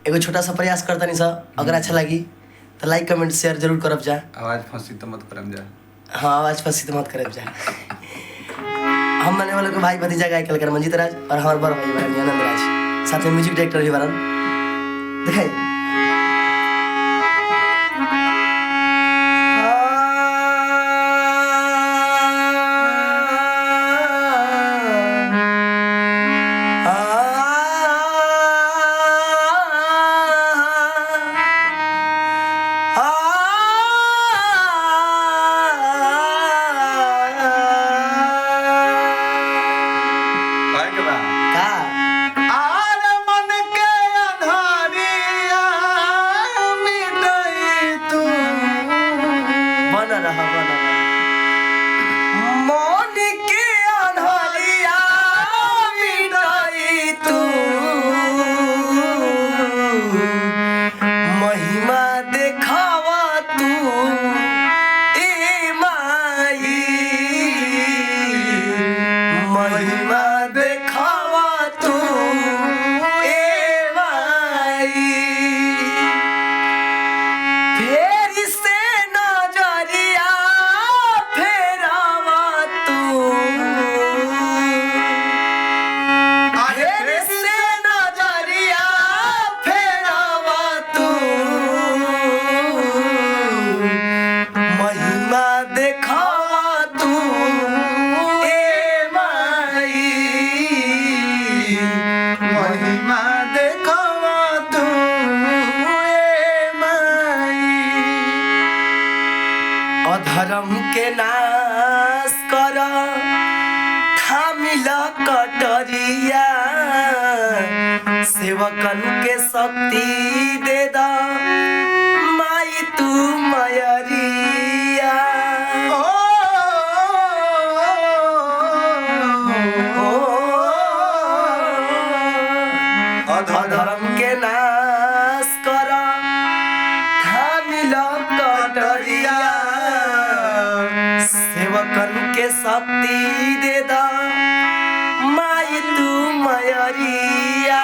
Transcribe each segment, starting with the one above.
एगो छोटा सा प्रयास करता नहीं सर, अगर अच्छा लगी तो लाइक कमेंट शेयर जरूर करब जा। आवाज फंसी तो मत करम जा। हाँ आवाज फंसी तो मत करब जा। हम माने वालों को भाई भतीजा गाय कलाकार मंजीत राज और हमारे बड़ भाई बहन आनंद राज, साथ में म्यूजिक डायरेक्टर भी बरन दिखाई। धर्म के नाश कर थामिल कटरिया, सेवकन के शक्ति दे द माई तू मयरिया। धर्म के नाश कर थामिल कटरिया, सेवकन के शक्ति दे द माई तू मयरिया।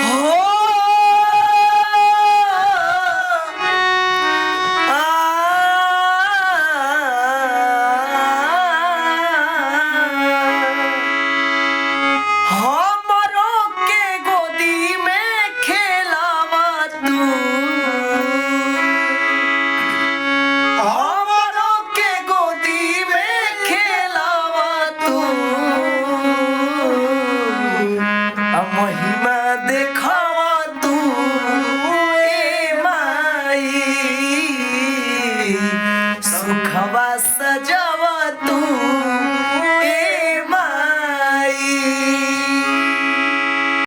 हो हमरो के गोदी में खेलावा तू, महिमा देखावा तू ए माई, सुखवा सजा